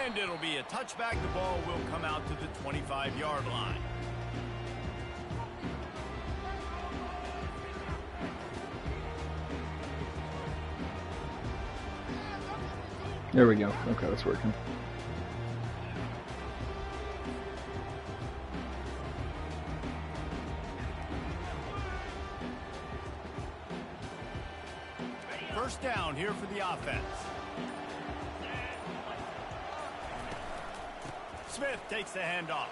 And it'll be a touchback. The ball will come out to the 25-yard line. There we go. Okay, that's working. First down here for the offense. Smith takes the handoff.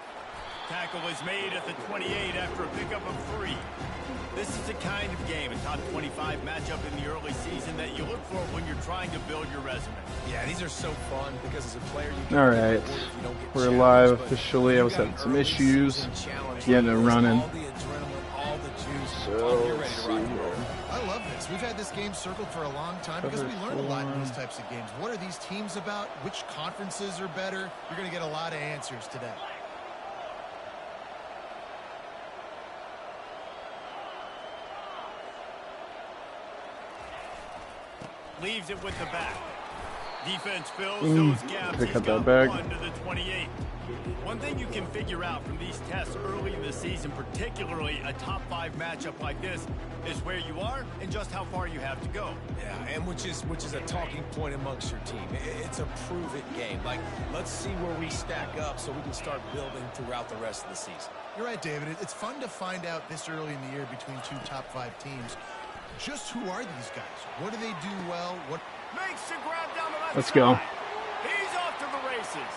Tackle is made at the 28 after a pickup of 3. This is the kind of game, a top 25 matchup in the early season, that you look for when you're trying to build your resume. Yeah, these are so fun because as a player, you can. All right, we're live officially. I was having some issues getting it running. So let's see here. I love this. We've had this game circled for a long time because we learn a lot in these types of games. What are these teams about? Which conferences are better? You're going to get a lot of answers today. Leaves it with the back. Defense fills those gaps. Pick He's up got that bag. 1 to the 28. One thing you can figure out from these tests early in the season, particularly a top 5 matchup like this, is where you are and just how far you have to go. Yeah, and which is a talking point amongst your team. It's a prove-it game. Like, let's see where we stack up so we can start building throughout the rest of the season. You're right, David. It's fun to find out this early in the year between 2 top 5 teams. Just who are these guys? What do they do well? What makes the grab down the left Let's go. side. He's off to the races.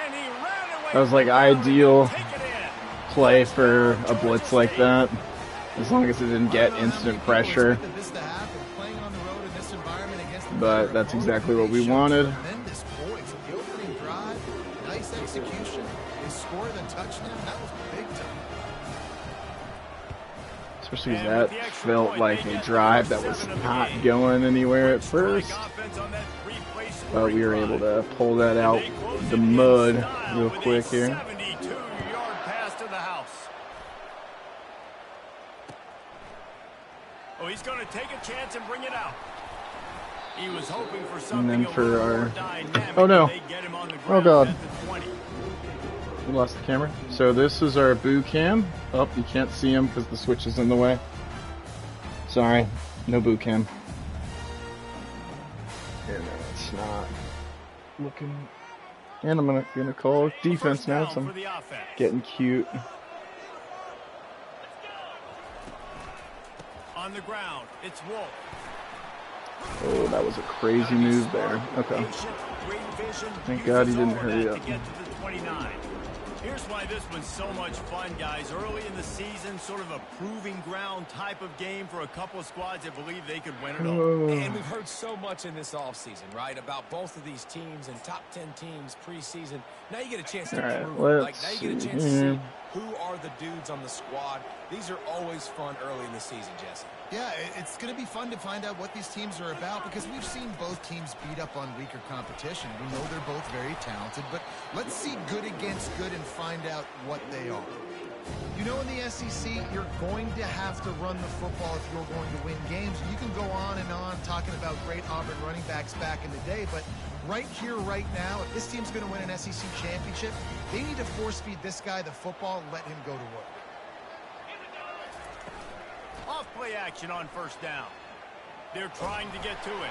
And he ran away. That was like ideal play for a blitz like that, as long as it didn't get instant pressure. But that's exactly what we wanted. Tremendous points. The opening drive, nice execution. They score the touchdown. That was big time. Especially that felt like a drive that was not going anywhere at first. But we were able to pull that out the mud real quick here. 72-yard pass to the house. Oh, he's going to take a chance and bring it out. He was hoping for something. And then for our... dynamic. Oh no. Oh god. At the 20. We lost the camera. So this is our boo cam. Oh, you can't see him because the switch is in the way. Sorry, no boo cam. And it's not looking. And I'm gonna call defense now. So I'm getting cute. On the ground, it's Wolf. Oh, that was a crazy move there. Okay. Thank God he didn't hurry up. Here's why this one's so much fun, guys. Early in the season, sort of a proving ground type of game for a couple of squads that believe they could win it all. And we've heard so much in this offseason, right, about both of these teams and top 10 teams preseason. Now you get a chance to prove it. Like, now you get a chance to see who are the dudes on the squad. These are always fun early in the season, Jesse. Yeah, it's going to be fun to find out what these teams are about because we've seen both teams beat up on weaker competition. We know they're both very talented, but let's see good against good and find out what they are. You know, in the SEC, you're going to have to run the football if you're going to win games. You can go on and on talking about great Auburn running backs back in the day, but right here, right now, if this team's going to win an SEC championship, they need to force-feed this guy the football and let him go to work. Off-play action on first down. They're trying to get to it.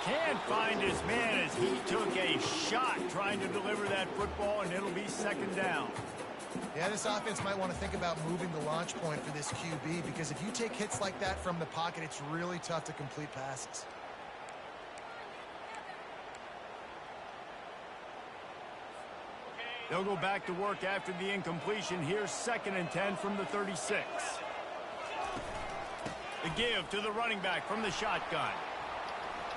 Can't find his man as he took a shot trying to deliver that football, and it'll be second down. Yeah, this offense might want to think about moving the launch point for this QB because if you take hits like that from the pocket, it's really tough to complete passes. They'll go back to work after the incompletion. Here's 2nd and 10 from the 36. The give to the running back from the shotgun.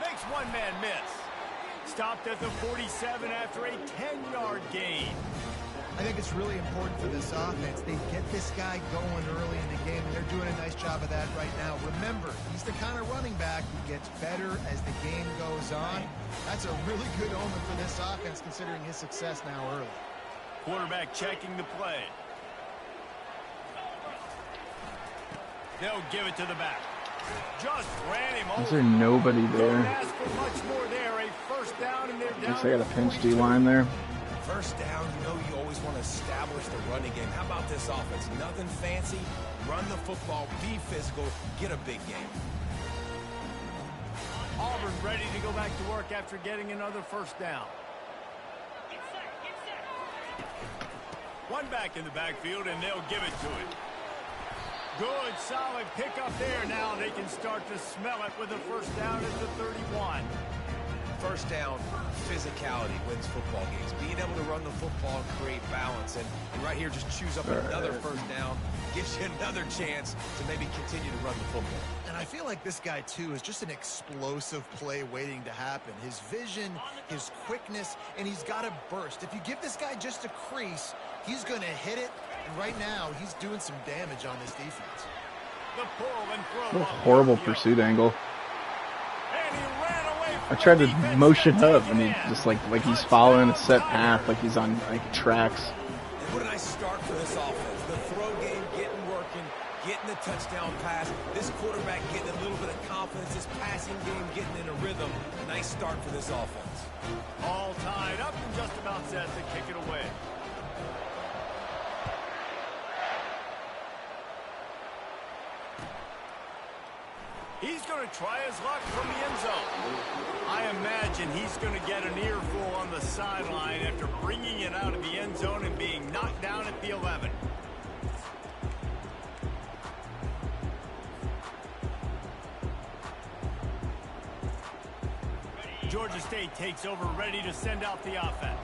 Makes one man miss. Stopped at the 47 after a 10-yard gain. I think it's really important for this offense. They get this guy going early in the game, and they're doing a nice job of that right now. Remember, he's the kind of running back who gets better as the game goes on. That's a really good omen for this offense, considering his success now early. Quarterback checking the play. They'll give it to the back. Just ran him over. Is there nobody there? Don't ask for much more there. A first down, and they're Guess I got a pinch D-line there. First down, you know you always want to establish the running game. How about this offense? Nothing fancy. Run the football, be physical, get a big game. Auburn ready to go back to work after getting another first down. One back in the backfield, and they'll give it to him. Good, solid pickup there. Now they can start to smell it with a first down at the 31. First down, physicality wins football games. Being able to run the football and create balance. And right here, just choose up another first down. Gives you another chance to maybe continue to run the football. And I feel like this guy, too, is just an explosive play waiting to happen. His vision, his quickness, and he's got a burst. If you give this guy just a crease, he's going to hit it. And right now, he's doing some damage on this defense. The pull and throw. What a horrible pursuit angle. I tried to motion up, and he just like he's following a set path, like he's on like tracks. And what a nice start for this offense. The throw game getting working, getting the touchdown pass. This quarterback getting a little bit of confidence. This passing game getting in a rhythm. Nice start for this offense. All tied up and just about set to kick it away. He's going to try his luck from the end zone. I imagine he's going to get an earful on the sideline after bringing it out of the end zone and being knocked down at the 11. Georgia State takes over, ready to send out the offense.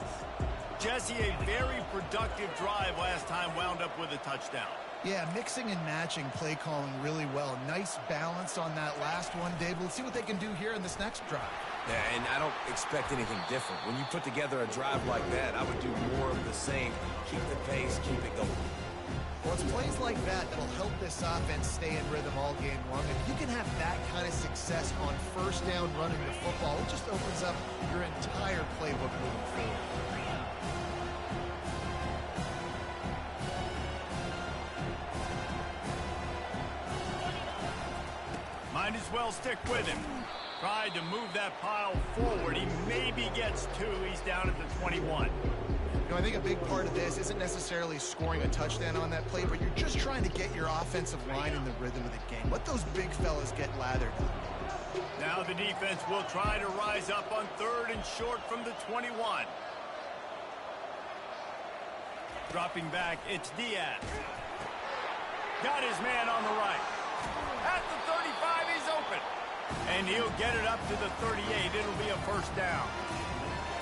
Jesse, a very productive drive last time, wound up with a touchdown. Yeah, mixing and matching play calling really well. Nice balance on that last one, Dave. Let's see what they can do here in this next drive. Yeah, and I don't expect anything different. When you put together a drive like that, I would do more of the same. Keep the pace, keep it going. Well, it's plays like that that'll help this offense stay in rhythm all game long. If you can have that kind of success on first down running the football, it just opens up your entire playbook moving forward. Might as well stick with him. Tried to move that pile forward. He maybe gets two. He's down at the 21. You know, I think a big part of this isn't necessarily scoring a touchdown on that play, but you're just trying to get your offensive line in the rhythm of the game. Let those big fellas get lathered up. Now the defense will try to rise up on 3rd and short from the 21. Dropping back, it's Diaz. Got his man on the right. At the 35, he's open. And he'll get it up to the 38. It'll be a first down.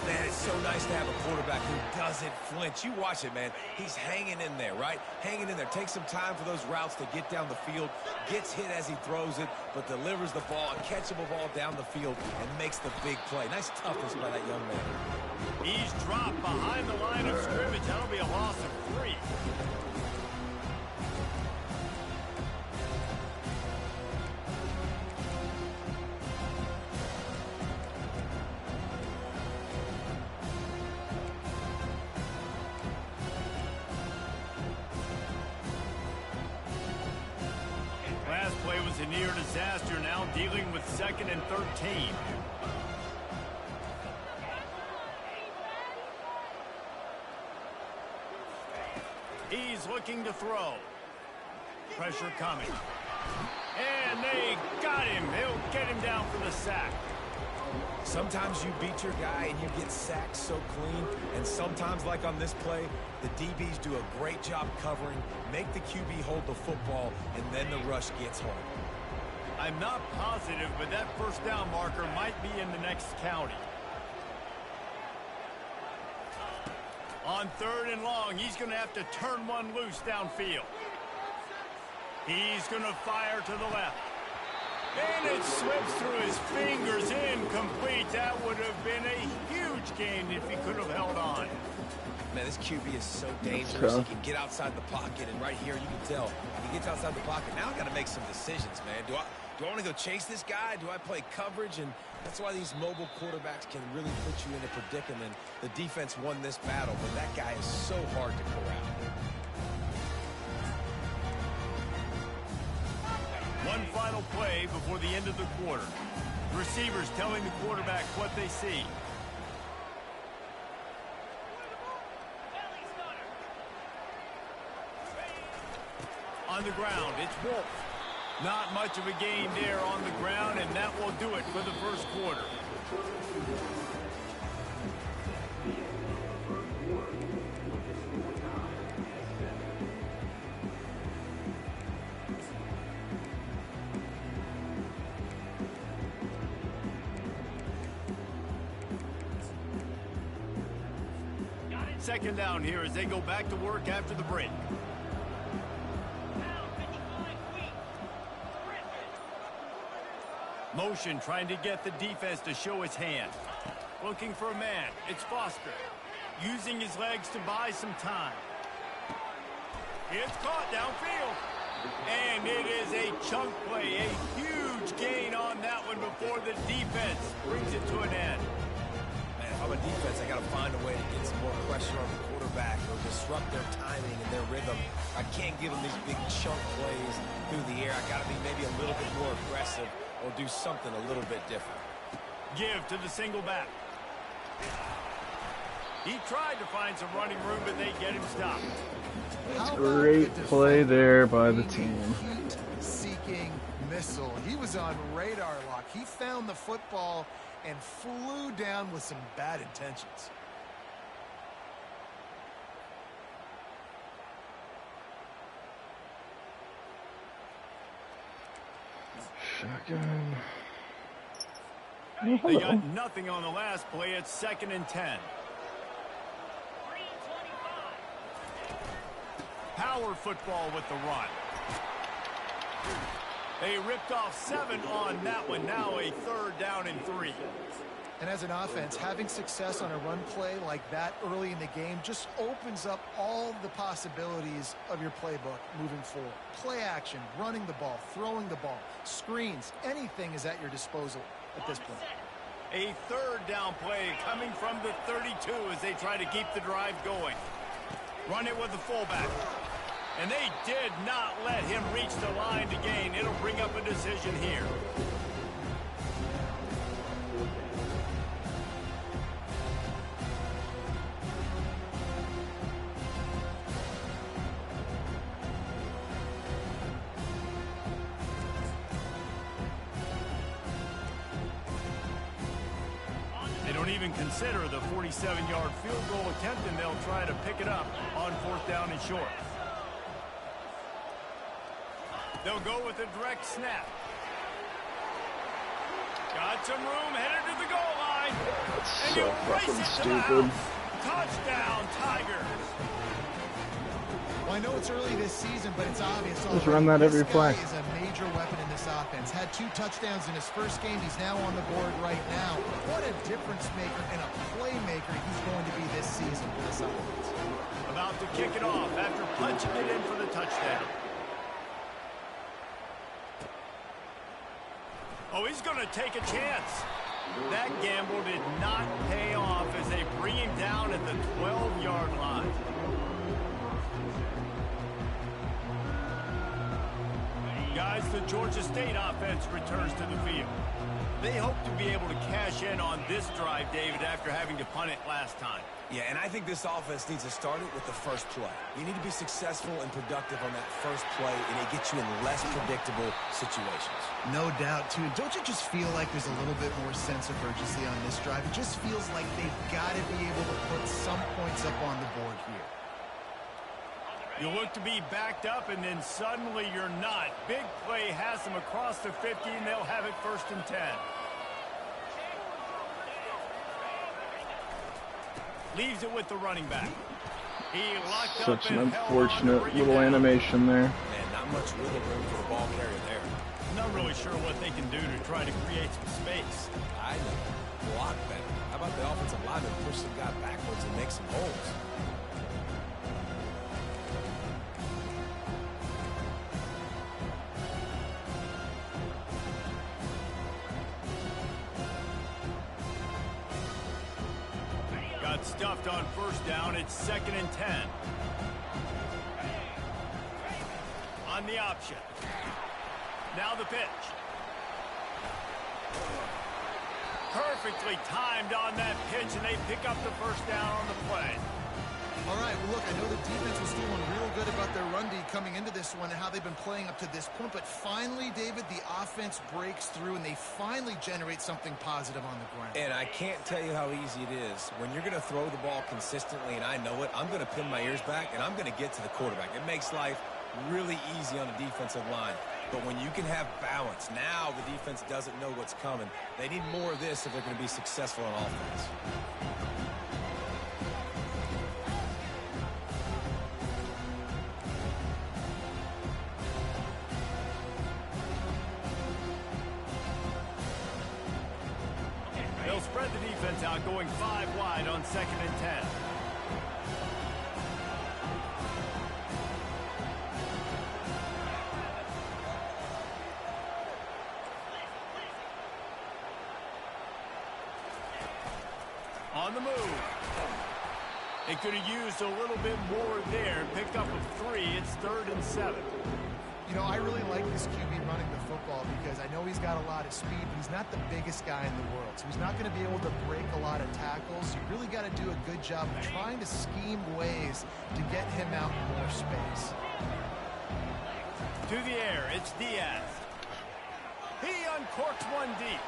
Man, it's so nice to have a quarterback who doesn't flinch. You watch it, man. He's hanging in there, right? Hanging in there. Takes some time for those routes to get down the field. Gets hit as he throws it, but delivers the ball, a catchable ball down the field, and makes the big play. Nice toughness by that young man. He's dropped behind the line of scrimmage. That'll be a loss of 3. Play was a near disaster, now dealing with 2nd and 13. He's looking to throw. Pressure coming. And they got him. They'll get him down for the sack. Sometimes you beat your guy and you get sacked so clean, and sometimes, like on this play, the DBs do a great job covering, make the QB hold the football, and then the rush gets home. I'm not positive, but that first down marker might be in the next county. On 3rd and long, he's going to have to turn one loose downfield. He's going to fire to the left. And it slips through his fingers, incomplete. That would have been a huge gain if he could have held on. Man, this QB is so dangerous. He can get outside the pocket, and right here you can tell he gets outside the pocket. Now I got to make some decisions, man. Do I want to go chase this guy? Do I play coverage? And that's why these mobile quarterbacks can really put you in a predicament. The defense won this battle, but that guy is so hard to corral. One final play before the end of the quarter. Receivers telling the quarterback what they see. On the ground, it's Wolf. Not much of a gain there on the ground, and that will do it for the first quarter. Second down here as they go back to work after the break. Motion trying to get the defense to show his hand. Looking for a man. It's Foster. Using his legs to buy some time. It's caught downfield. And it is a chunk play. A huge gain on that one before the defense brings it to an end. Man, if I'm a defense, I got to find a way to get some more pressure on the quarterback or disrupt their timing and their rhythm. I can't give them these big chunk plays through the air. I got to be maybe a little bit more aggressive or do something a little bit different. Give to the single back. He tried to find some running room, but they get him stopped. Great play there by the team. Heat-seeking missile. He was on radar lock. He found the football and flew down with some bad intentions. Shotgun. They got nothing on the last play. It's 2nd and 10. Power football with the run. They ripped off 7 on that one. Now a 3rd down and 3. And as an offense, having success on a run play like that early in the game just opens up all the possibilities of your playbook moving forward. Play action, running the ball, throwing the ball, screens, anything is at your disposal at this point. A 3rd down play coming from the 32 as they try to keep the drive going. Run it with the fullback. And they did not let him reach the line to gain. It'll bring up a decision here. Consider the 47-yard field goal attempt, and they'll try to pick it up on 4th down and short. They'll go with a direct snap. Got some room, headed to the goal line. That's and so fucking stupid. Touchdown, Tigers. Well, I know it's early this season, but it's obvious. Just run that every play. This guy is a major weapon in this offense. Had 2 touchdowns in his first game. He's now on the board right now. What a difference maker and a playmaker he's going to be this season for this offense. About to kick it off after punching it in for the touchdown. Oh, he's going to take a chance. That gamble did not pay off as they bring him down at the 12-yard line. Guys, the Georgia State offense returns to the field. They hope to be able to cash in on this drive, David, after having to punt it last time. Yeah, and I think this offense needs to start it with the first play. You need to be successful and productive on that first play, and it gets you in less predictable situations. No doubt, too. Don't you just feel like there's a little bit more sense of urgency on this drive? It just feels like they've got to be able to put some points up on the board here. You look to be backed up, and then suddenly you're not. Big play has them across the 50, and they'll have it 1st and 10. Leaves it with the running back. He locked up. Such an unfortunate little animation there. And not much wiggle room for the ball carrier there. Not really sure what they can do to try to create some space. I know. Block better. How about the offensive lineman push the guy backwards and make some holes? Stuffed on 1st down. It's 2nd and 10. On the option. Now the pitch. Perfectly timed on that pitch, and they pick up the 1st down on the play. All right, well, look, I know the defense was feeling real good about their run D coming into this one and how they've been playing up to this point, but finally, David, the offense breaks through and they finally generate something positive on the ground. And I can't tell you how easy it is. When you're going to throw the ball consistently, and I know it, I'm going to pin my ears back and I'm going to get to the quarterback. It makes life really easy on the defensive line. But when you can have balance, now the defense doesn't know what's coming. They need more of this if they're going to be successful on offense. They'll spread the defense out, going 5 wide on 2nd and 10. On the move. They could have used a little bit more there. Pick up a 3. It's 3rd and 7. You know, I really like this QB running the football because I know he's got a lot of speed, but he's not the biggest guy in the world. So he's not going to be able to break a lot of tackles. You really got to do a good job of trying to scheme ways to get him out in more space. To the air, it's Diaz. He uncorks one deep.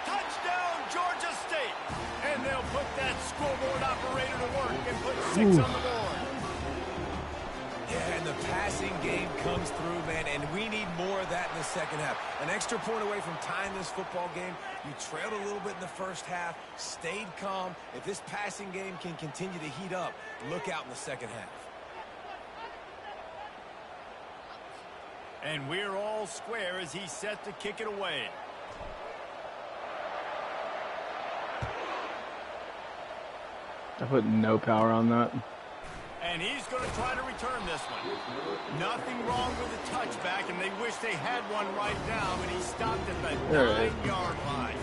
Touchdown, Georgia State. And they'll put that scoreboard operator to work and put 6 on the board. Yeah, and the passing game comes through, man, and we need more of that in the second half. An extra point away from tying this football game. You trailed a little bit in the first half, stayed calm. If this passing game can continue to heat up, look out in the second half. And we're all square as he's set to kick it away. I put no power on that. And he's going to try to return this one. Nothing wrong with the touchback, and they wish they had one right now, but he stopped at the 9-yard line.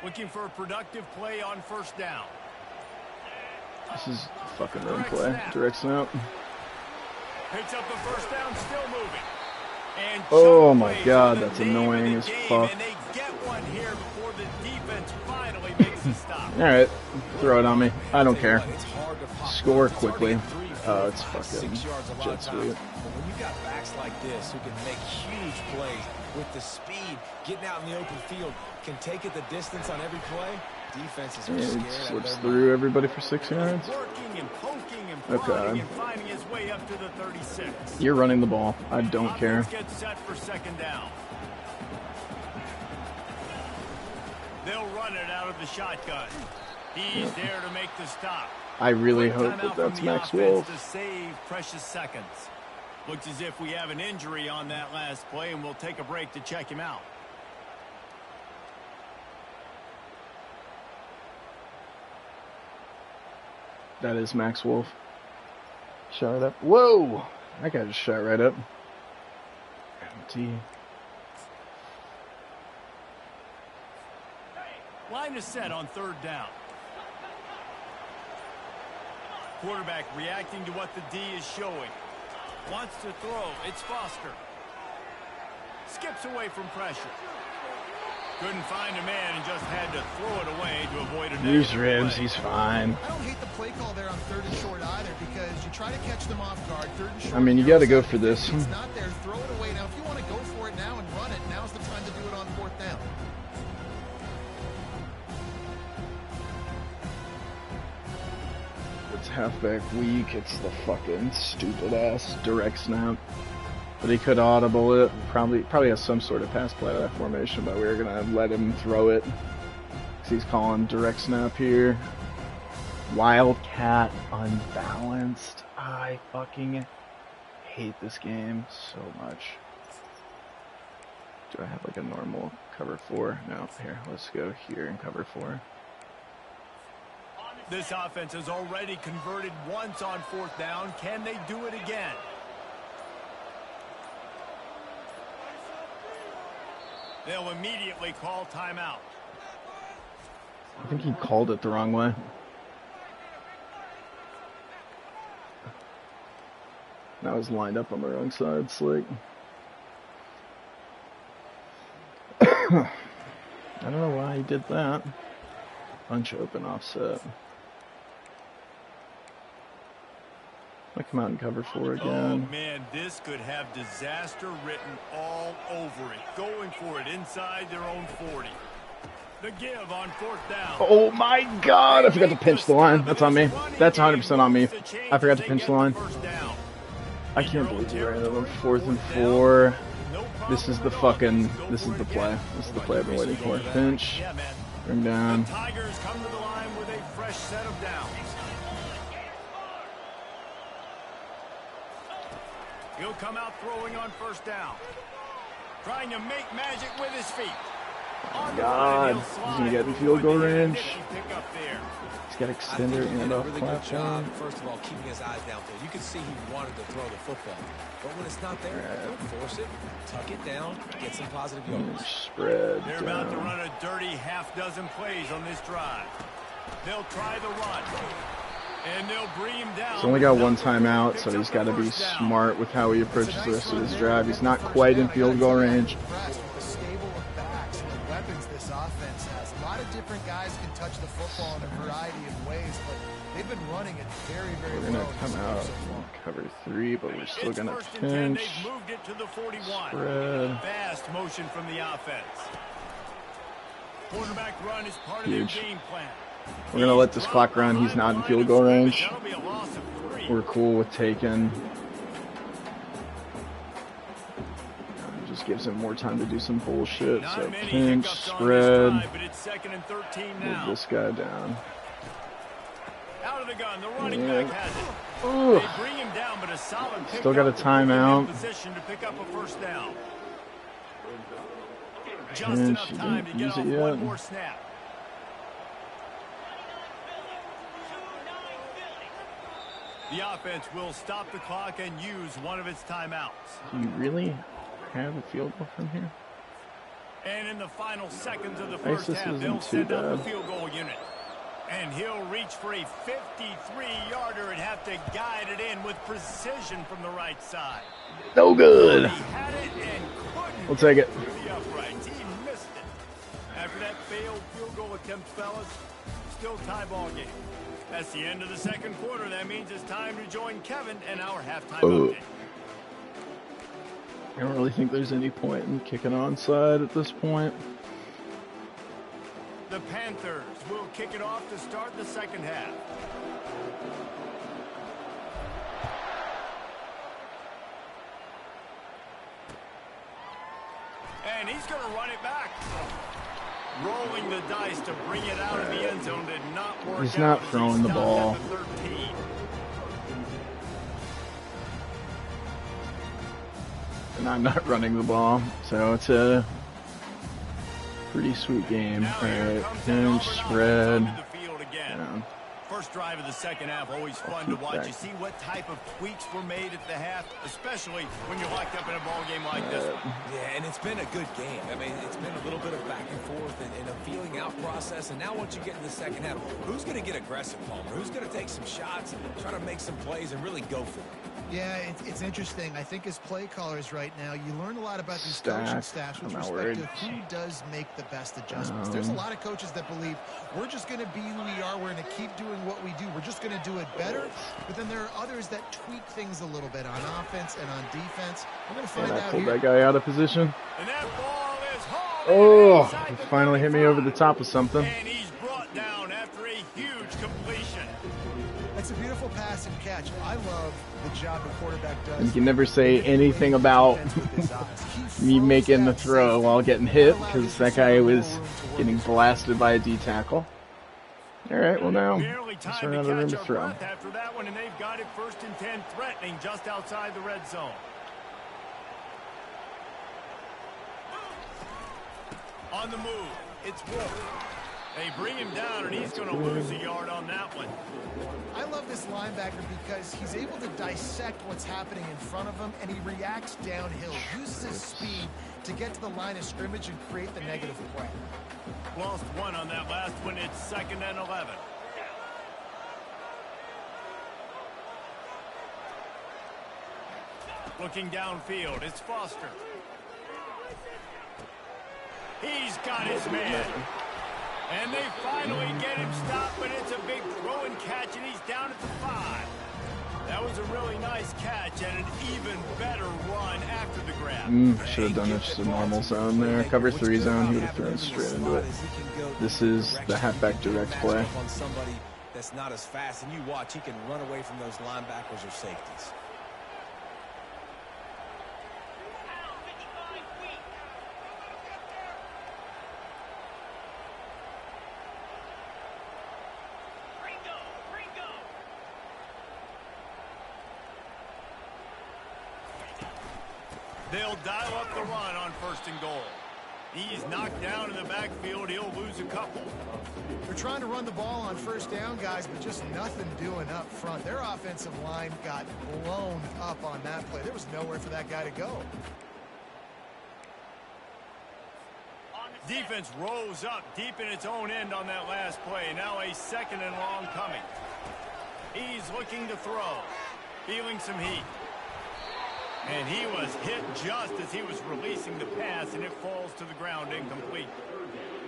Looking for a productive play on 1st down. This is a fucking run play. Direct snap. Picks up the 1st down, still moving. And oh my god, that's annoying as fuck. And they get one here before the defense finally makes a stop. Alright, throw it on me. I don't care. Score quickly. It's fucking jet sweep. When you got backs like this who can make huge plays with the speed, getting out in the open field, can take it the distance on every play, defenses are scared. It slips through everybody for 6 yards. Working and poking and prodding and finding his way up to the 36. You're running the ball. I don't care. Get set for 2nd down. They'll run it out of the shotgun. He's there to make the stop. I really hope that that's Max Wolf. To save precious seconds. Looks as if we have an injury on that last play, and we'll take a break to check him out. That is Max Wolf. Shot it up. Whoa! That guy just shot right up. Line is set on 3rd down. Quarterback reacting to what the D is showing. Wants to throw. It's Foster. Skips away from pressure. Couldn't find a man and just had to throw it away to avoid a loose ribs. He's fine. I don't hate the play call there on 3rd and short either because you try to catch them off guard. 3rd and short. I mean, you got to go for this. It's not there. Throw it away. Now, if you want to go for it now and run it, now's the time to do it on 4th down. It's halfback weak. It's the fucking stupid ass direct snap. But he could audible it. Probably has some sort of pass play to that formation, but we were gonna let him throw it. 'Cause he's calling direct snap here. Wildcat unbalanced. I fucking hate this game so much. Do I have like a normal cover 4? No. Here, let's go here and cover 4. This offense has already converted once on 4th down. Can they do it again? They'll immediately call timeout. I think he called it the wrong way. That was lined up on the wrong side, slick. I don't know why he did that. Bunch open offset. I come out and cover 4 again. Oh man, this could have disaster written all over it. Going for it inside their own 40. The give on 4th down. Oh my God! I forgot to pinch the line. That's on me. That's 100% on me. I forgot to pinch the line. I can't believe we ran it on 4th and 4. This is the fucking. This is the play. This is the play I've been waiting for. Pinch. Bring down. The Tigers come to the line with a fresh set of downs. He'll come out throwing on 1st down. Trying to make magic with his feet. Oh God, he's going to get in field goal range. He's got extender and off platform. First of all, keeping his eyes downfield. You can see he wanted to throw the football. But when it's not there, don't force it. Tuck it down. Get some positive yards. Spread. They're about to run a dirty half-dozen plays on this drive. They'll try the run. And they'll bring him down. He's only got 1 timeout, so he's got to be smart with how he approaches the rest of his drive. He's not quite in field goal range. This offense has a lot of different guys can touch the football in a variety of ways, but they've been running it very, very well. We're going to come out cover 3, but we're still going to pinch. Moved it to the 41. Spread. Fast motion from the offense. Quarterback run is part of their game plan. We're going to let this clock run. He's not in field goal range. We're cool with taking. Just gives him more time to do some bullshit. So pinch, spread, move this guy down. Out of the gun, the running back has it. They bring him down, but a solid pick. Still got a timeout. Position to pick up a 1st down. Just Pinch, enough he time didn't to use get it off yet. one more snap. The offense will stop the clock and use one of its timeouts. Do you really have a field goal from here? And in the final seconds of the first half, they'll send up the field goal unit. And he'll reach for a 53-yarder and have to guide it in with precision from the right side. No good. He had it and couldn't We'll take it. through the uprights. He missed it. After that failed field goal attempt, fellas, still tie ball game. That's the end of the 2nd quarter. That means it's time to join Kevin and our halftime update. I don't really think there's any point in kicking onside at this point. The Panthers will kick it off to start the 2nd half. And he's going to run it back. Rolling the dice to bring it out of the end zone did not work out. He's not throwing the ball. And I'm not running the ball, so it's a pretty sweet game. Alright, pinch, spread. Yeah. First drive of the 2nd half, always fun to watch. You see what type of tweaks were made at the half, especially when you're locked up in a ball game like this one. Yeah, and it's been a good game. I mean, it's been a little bit of back and forth and a feeling out process. And now once you get in the 2nd half, who's going to get aggressive, Palmer? Who's going to take some shots and try to make some plays and really go for it? Yeah, it's interesting. I think as play callers right now, you learn a lot about these coaching staffs with respect to who does make the best adjustments. There's a lot of coaches that believe we're just going to be who we are. We're going to keep doing what we do. We're just going to do it better. But then there are others that tweak things a little bit on offense and on defense. We're going to find out pulled here. that guy out of position. And that ball is Oh, he finally hit me over the top of something. And he's brought down after a huge completion. It's a beautiful pass and catch. I love the job the quarterback does. And you can never say anything about me making the throw while getting hit, because that guy was getting blasted by a D tackle. All right, well now, let's run out of room to throw. After that one, and they've got it 1st and 10, threatening just outside the red zone. On the move, it's Wolf. They bring him down, and he's going to lose a yard on that one. I love this linebacker because he's able to dissect what's happening in front of him, and he reacts downhill, uses his speed to get to the line of scrimmage and create the negative play. Lost one on that last one. It's 2nd and 11. Looking downfield, it's Foster. He's got his man. And they finally get him stopped, but it's a big throw and catch, and he's down at the 5. That was a really nice catch and an even better run after the grab. Should have done it just a normal zone there. Cover 3 zone, he would have thrown straight into it. This is the halfback direct play. On somebody that's not as fast, and you watch, he can run away from those linebackers or safeties. They'll dial up the run on 1st and goal. He's knocked down in the backfield. He'll lose a couple. They're trying to run the ball on 1st down, guys, but just nothing doing up front. Their offensive line got blown up on that play. There was nowhere for that guy to go. Defense rose up deep in its own end on that last play. Now a 2nd and long coming. He's looking to throw. Feeling some heat. And he was hit just as he was releasing the pass, and it falls to the ground incomplete.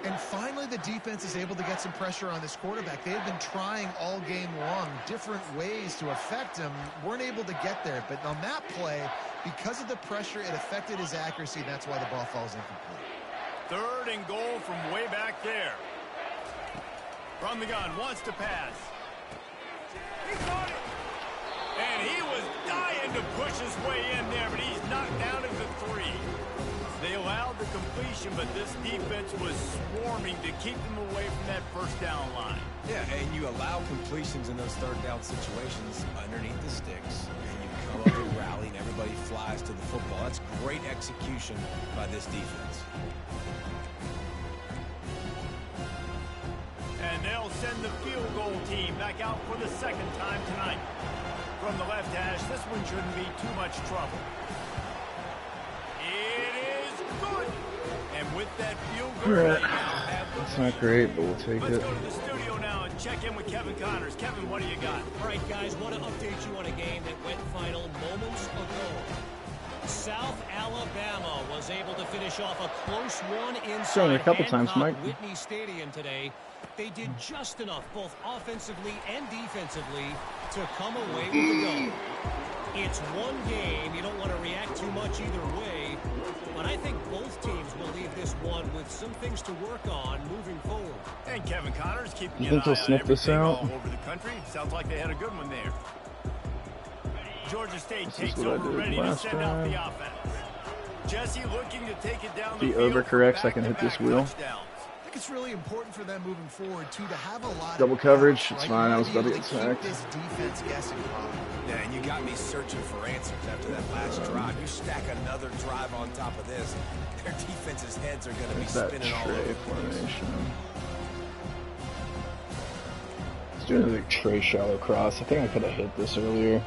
And finally, the defense is able to get some pressure on this quarterback. They had been trying all game long different ways to affect him. Weren't able to get there. But on that play, because of the pressure, it affected his accuracy. That's why the ball falls incomplete. 3rd and goal from way back there. From the gun, wants to pass. He got it. And he was dying to push his way in there, but he's knocked down at the 3. They allowed the completion, but this defense was swarming to keep them away from that 1st down line. Yeah, and you allow completions in those 3rd down situations underneath the sticks, and you come up and rally, and everybody flies to the football. That's great execution by this defense. And they'll send the field goal team back out for the 2nd time tonight. From the left hash, this one shouldn't be too much trouble. It is good. And with that field goal, It's not great, but we'll take it. Let's go to the studio now and check in with Kevin Connors. Kevin, what do you got? All right, guys, want to update you on a game that went final moments ago. South Alabama was able to finish off a close one inside a couple times, Mike. Whitney Stadium today. They did just enough, both offensively and defensively, to come away with the go. It's one game. You don't want to react too much either way, but I think both teams will leave this one with some things to work on moving forward. And Kevin Connors keeping You an think eye they'll on sniff this everything out? all over the country. Sounds like they had a good one there. Georgia State This takes is what I over, did ready to last send out the time. offense. Jesse looking to take it down If the he field. overcorrects, I can hit this wheel. Touchdowns. I think it's really important for them moving forward, too, to have a lot Double of coverage, depth, it's right? fine, I You was wanna about be to able get keep sacked. this defense guessing, Bob. Yeah, and you got me searching for answers after that last drive. You stack another drive on top of this, their defense's heads are going to be It's that spinning all over tray the place. formation. It's doing a big tray shallow cross. I think I could have hit this earlier.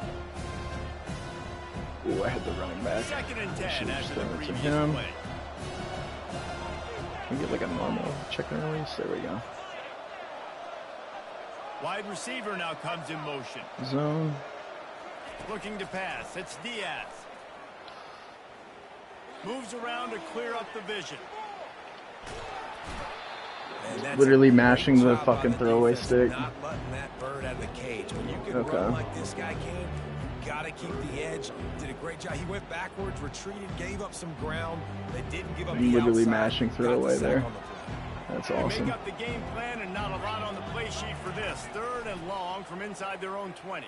Ooh, I hit the running back. 2nd and 10 Should've after just the done it to previous him. play. We get like a normal check and release. There we go. Wide receiver now comes in motion. Zone. Looking to pass. It's Diaz. Moves around to clear up the vision. And that's Literally a great mashing the job by fucking the throwaway defense, stick. Not letting that bird out of the cage. When you can Okay. run like this guy can, you got to keep the edge. Did a great job. He went backwards, retreated, gave up some ground. They didn't give up I'm the literally outside. mashing Got throwaway the sack there. on the play. That's They awesome. make up the game plan and not a lot on the play sheet for this. 3rd and long from inside their own 20.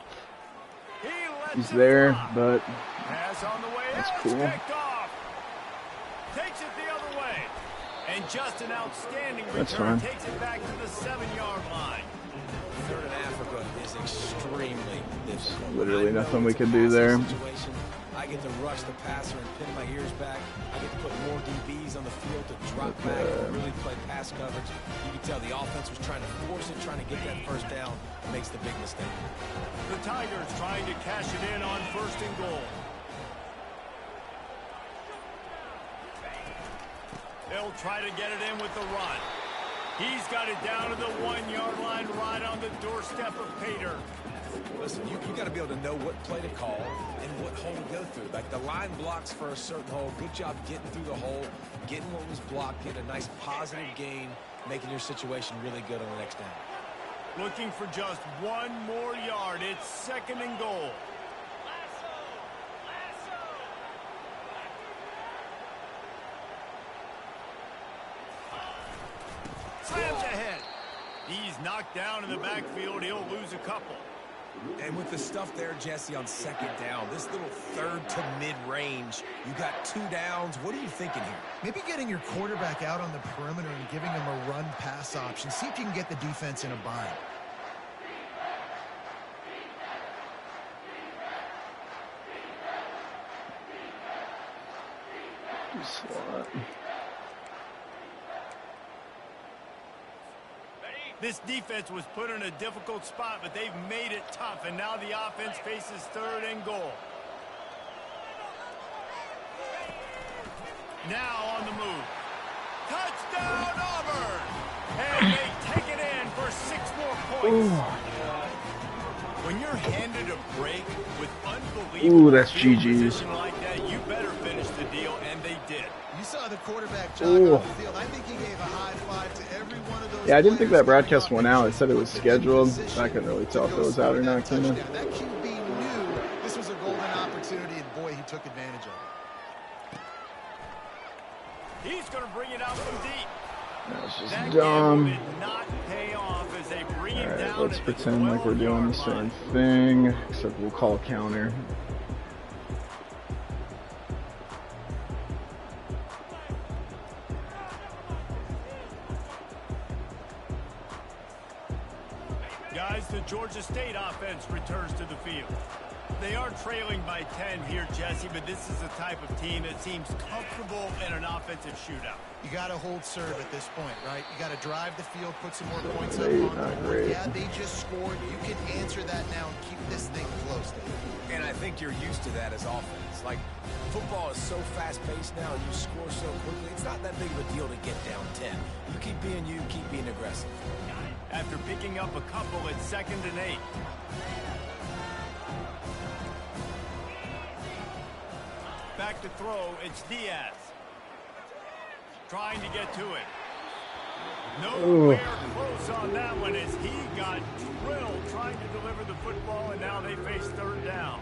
He lets He's it there, fly. but Pass on the way That's out. cool. It's picked off. Takes it the other way. And just an outstanding That's return. fine. Takes it back to the 7-yard line. 3rd and Africa is extremely difficult. literally I know nothing we it's a could do passing there. situation. I get to rush the passer and pin my ears back. I get to put more DBs on the field to drop back and really play pass coverage. You can tell the offense was trying to force it, trying to get that first down, makes the big mistake. The Tigers trying to cash it in on 1st and goal. They'll try to get it in with the run. He's got it down to the 1-yard line right on the doorstep of Pater. Listen, you got to be able to know what play to call and what hole to go through. Like the line blocks for a certain hole. Good job getting through the hole, getting what was blocked, getting a nice positive gain, making your situation really good on the next down. Looking for just 1 more yard. It's 2nd and goal. Slams ahead. He's knocked down in the backfield. He'll lose a couple. And with the stuff there, Jesse, on 2nd down, this little 3rd to mid-range, you got 2 downs. What are you thinking here? Maybe getting your quarterback out on the perimeter and giving him a run-pass option. See if you can get the defense in a bind. Slot. This defense was put in a difficult spot, but they've made it tough, and now the offense faces 3rd and goal. Now on the move. Touchdown, Auburn! And they take it in for 6 more points. When you're handed a break with unbelievable position like that, you better finish the deal, and they did. You saw the quarterback jog off the field. I think he gave a high five to every one of those. Yeah, I didn't think that broadcast went out. It said it was scheduled. I couldn't really tell if it was out or not. That QB knew this was a golden opportunity, and boy, he took advantage of it. He's going to bring it out from deep. That's just that dumb. Did not pay off as they bring him down. Let's pretend like we're doing the same thing, except we'll call counter. Guys, the Georgia State offense returns to the field. They are trailing by 10 here, Jesse, but this is the type of team that seems comfortable in an offensive shootout. You got to hold serve at this point, right? You got to drive the field, put some more points up on the board. Yeah, they just scored. You can answer that now and keep this thing close. And I think you're used to that as offense. Like, football is so fast-paced now, and you score so quickly. It's not that big of a deal to get down 10. You keep being aggressive. After picking up a couple at 2nd and 8. Back to throw, it's Diaz. Trying to get to it. Nowhere close on that one as he got drilled trying to deliver the football, and now they face 3rd down.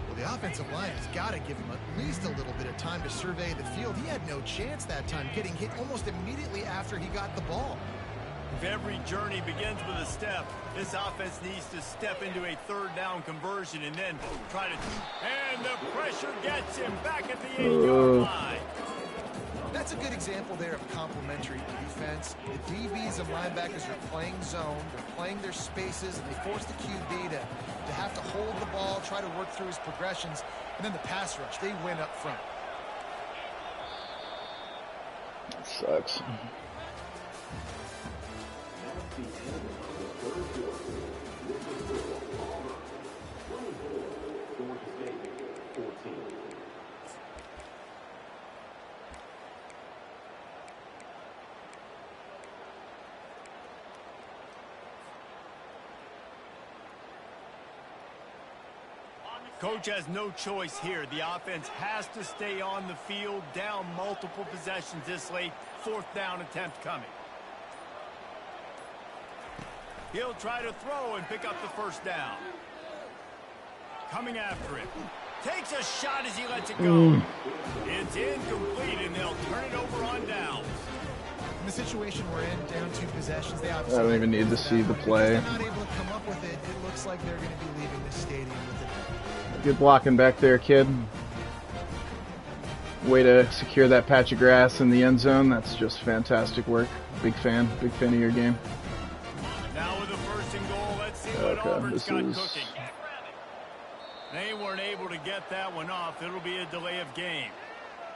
Well, the offensive line has got to give him at least a little bit of time to survey the field. He had no chance that time, getting hit almost immediately after he got the ball. If every journey begins with a step, this offense needs to step into a 3rd down conversion and then try to... And the pressure gets him back at the 8-yard line. That's a good example there of complementary defense. The DBs and linebackers are playing zone, they're playing their spaces, and they force the QB to have to hold the ball, try to work through his progressions, and then the pass rush, they win up front. That sucks. Coach has no choice here. The offense has to stay on the field, down multiple possessions this late. 4th down attempt coming. He'll try to throw and pick up the 1st down. Coming after it. Takes a shot as he lets it go. It's incomplete, and they'll turn it over on downs. In the situation we're in, down 2 possessions, they obviously... I don't even need to see the play. If they're not able to come up with it, it looks like they're going to be leaving the stadium with it. Good blocking back there, kid. Way to secure that patch of grass in the end zone. That's just fantastic work. Big fan of your game. Now with the 1st and goal, let's see what Auburn's got cooking. They weren't able to get that one off. It'll be a delay of game.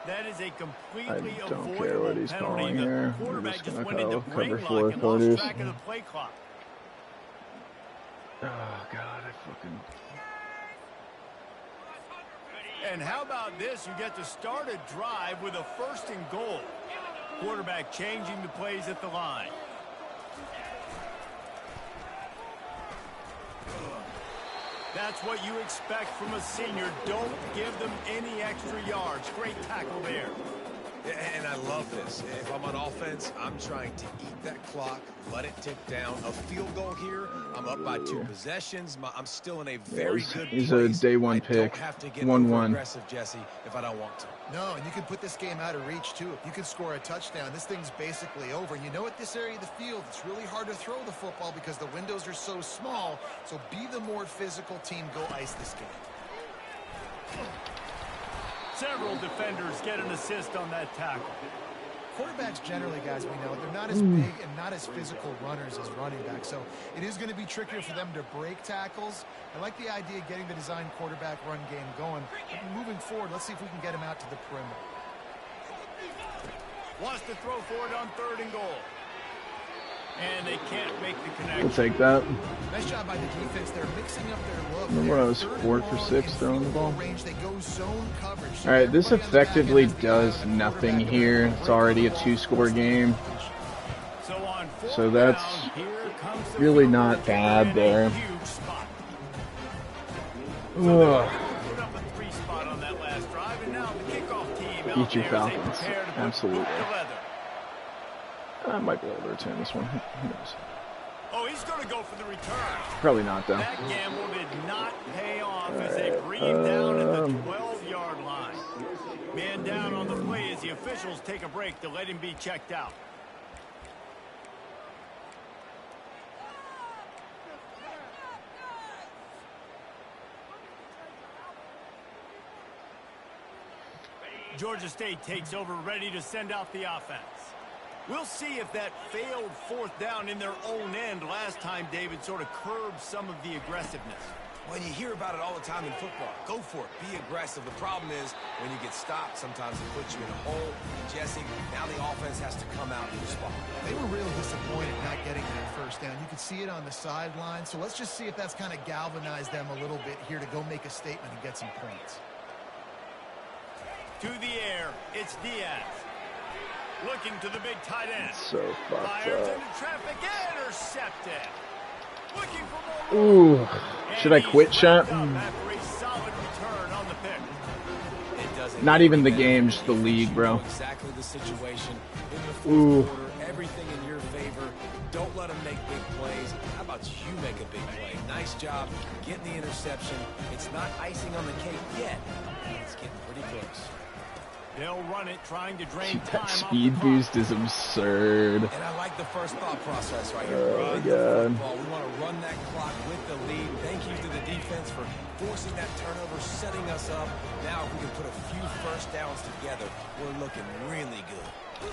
That is a completely avoidable penalty. The quarterback just went into brain lock and lost track of the play clock. Oh, God, I fucking... And how about this? You get to start a drive with a 1st and goal. Quarterback changing the plays at the line. That's what you expect from a senior. Don't give them any extra yards. Great tackle there. And I love this. If I'm on offense, I'm trying to eat that clock, let it tick down. A field goal here, I'm up by 2 possessions. I'm still in a very good place. He's a day 1 pick. 1-1. Aggressive, Jesse, if I don't want to. No, and you can put this game out of reach, too. If you can score a touchdown, this thing's basically over. And you know, at this area of the field, it's really hard to throw the football because the windows are so small. So be the more physical team. Go ice this game. Several defenders get an assist on that tackle. Quarterbacks generally, guys, we know, they're not as big and not as physical runners as running backs. So it is going to be trickier for them to break tackles. I like the idea of getting the design quarterback run game going. But moving forward, let's see if we can get him out to the perimeter. Wants to throw for it on 3rd and goal. And they can't make the connection. We'll take that. Nice job by the defense. They're mixing up their look. Remember when I was 4 for 6 throwing the ball? They go zone coverage. Alright, this effectively does nothing here. It's already a 2-score game. So that's really not bad there. Ugh. Eat your Falcons. Absolutely. I might be able to return this one. Who knows? Oh, he's going to go for the return. Probably not, though. That gamble did not pay off as they breathed down at the 12-yard line. Man down on the play as the officials take a break to let him be checked out. Georgia State takes over, ready to send out the offense. We'll see if that failed 4th down in their own end last time, David, sort of curbed some of the aggressiveness. When you hear about it all the time in football, go for it. Be aggressive. The problem is when you get stopped, sometimes it puts you in a hole. Jesse, now the offense has to come out and respond. They were real disappointed not getting that 1st down. You could see it on the sideline. So let's just see if that's kind of galvanized them a little bit here to go make a statement and get some points. To the air, it's Diaz. Looking to the big tight end. So fucked Fires up. into traffic, intercepted. Looking for more. Ooh. Should I quit, shot? After a solid return on the pick. It doesn't Not even the game, just the league, bro. Exactly the situation in the 4th Ooh. quarter. Everything in your favor. Don't let them make big plays. How about you make a big play? Nice job getting the interception. It's not icing on the cake yet. It's getting pretty close. They'll run it, trying to drain time. That speed boost is absurd. And I like the first thought process right here. Oh, Run my the God. football. We want to run that clock with the lead. Thank you to the defense for forcing that turnover, setting us up. Now, if we can put a few 1st downs together, we're looking really good.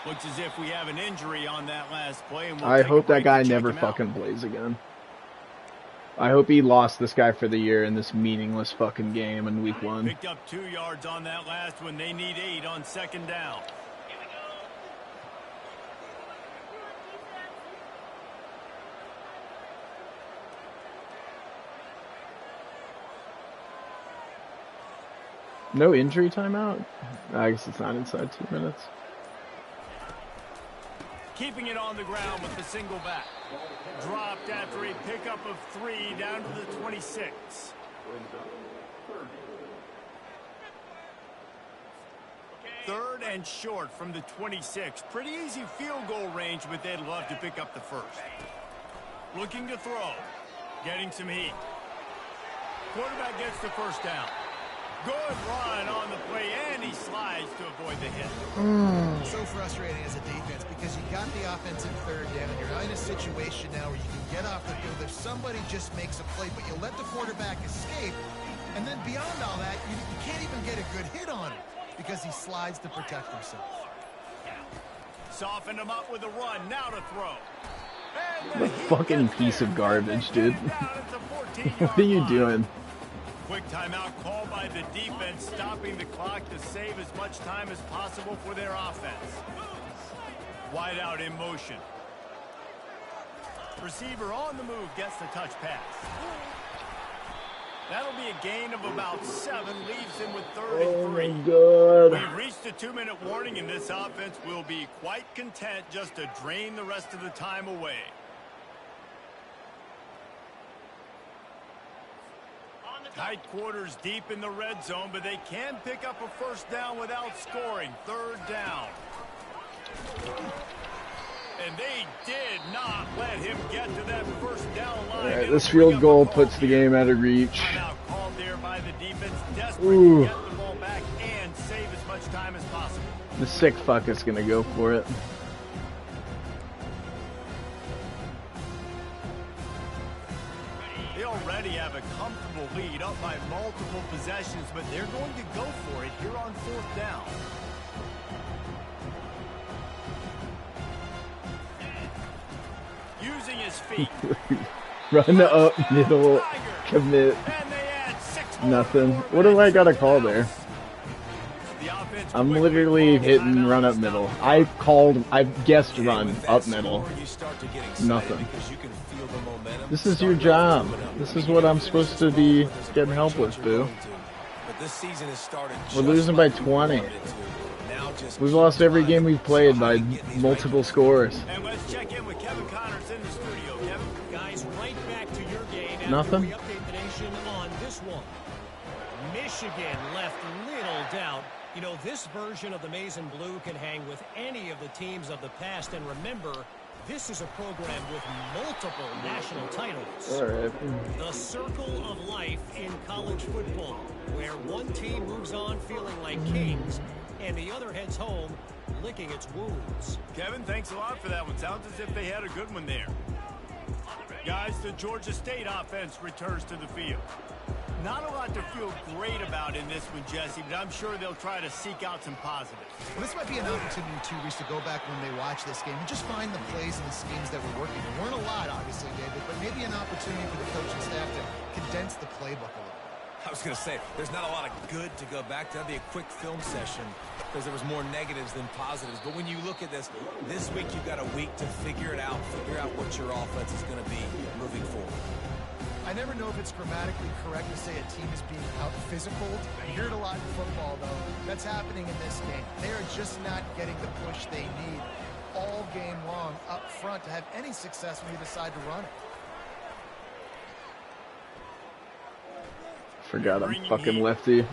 Looks as if we have an injury on that last play. And I hope that guy never fucking plays again. I hope he lost this guy for the year in this meaningless fucking game in week 1. Picked up 2 yards on that last one. They need 8 on 2nd down. No injury timeout? I guess it's not inside 2 minutes. Keeping it on the ground with the single back. Dropped after a pickup of 3 down to the 26. Third and short from the 26. Pretty easy field goal range, but they'd love to pick up the 1st. Looking to throw. Getting some heat. Quarterback gets the 1st down. Good run on the play, and he slides to avoid the hit. So frustrating as a defense because you got the offense in 3rd down. You're not in a situation now where you can get off the field if somebody just makes a play, but you let the quarterback escape. And then beyond all that, you can't even get a good hit on him because he slides to protect himself. Softened him up with a run. Now to throw. The fucking piece of garbage, dude. What are you doing? Quick timeout called by the defense, stopping the clock to save as much time as possible for their offense. Wide out in motion. Receiver on the move gets the touch pass. That'll be a gain of about 7, leaves him with 33. Oh my God. We've reached the 2-minute warning, and this offense will be quite content just to drain the rest of the time away. Tight quarters deep in the red zone, but they can pick up a first down without scoring. 3rd down. And they did not let him get to that first down line. All right, this field goal puts the game out of reach. Called there by the defense, desperate to get the ball back and save as much time as possible. The sick fuck is gonna go for it. They already have a comfortable lead, up by multiple possessions, but they're going to go for it here on 4th down. Using his feet. Run up middle, commit. Nothing. What do I got to call there? I'm literally hitting run up middle. I guessed run up middle. Nothing. This is your job. This is what I'm supposed to be getting help with, boo. We're losing by 20. We've lost every game we've played by multiple scores. And let's check in with Kevin Connors in the studio. Kevin? Guys, right back to your game. Nothing. We update the nation on this one. Michigan left little doubt. You know, this version of the Maize and Blue can hang with any of the teams of the past. And remember, this is a program with multiple national titles. All right. The circle of life in college football, where one team moves on feeling like kings, and the other heads home licking its wounds. Kevin, thanks a lot for that one. Sounds as if they had a good one there. Guys, the Georgia State offense returns to the field. Not a lot to feel great about in this one, Jesse, but I'm sure they'll try to seek out some positives. Well, this might be an opportunity, too, Reese, to go back when they watch this game and just find the plays and the schemes that were working. There weren't a lot, obviously, David, but maybe an opportunity for the coaching staff to condense the playbook a little. I was going to say, there's not a lot of good to go back to. That'd be a quick film session because there was more negatives than positives. But when you look at this week you've got a week to figure it out, figure out what your offense is going to be moving forward. I never know if it's grammatically correct to say a team is being out-physical. I hear it a lot in football, though. That's happening in this game. They are just not getting the push they need all game long up front to have any success when you decide to run it. Forgot I'm fucking lefty.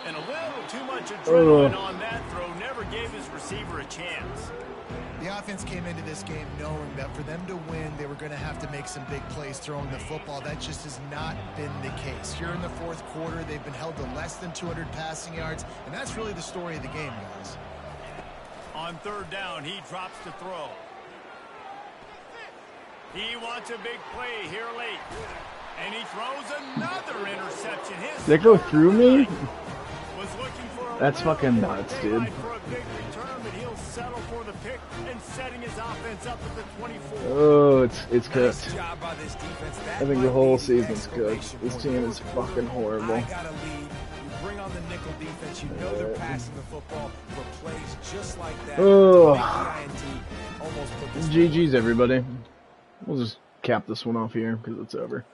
And a little too much adrenaline on that throw never gave his receiver a chance. The offense came into this game knowing that for them to win, they were going to have to make some big plays throwing the football. That just has not been the case. Here in the 4th quarter, they've been held to less than 200 passing yards, and that's really the story of the game, guys. On 3rd down, he drops to throw. He wants a big play here late. And he throws another interception. Did they go through me? That's fucking nuts, dude. Oh, it's cooked. I think the whole season's cooked. This team is fucking horrible. Bring on the nickel defense. You know they're passing the football for plays just like that. Oh, GG's everybody. We'll just cap this one off here because it's over.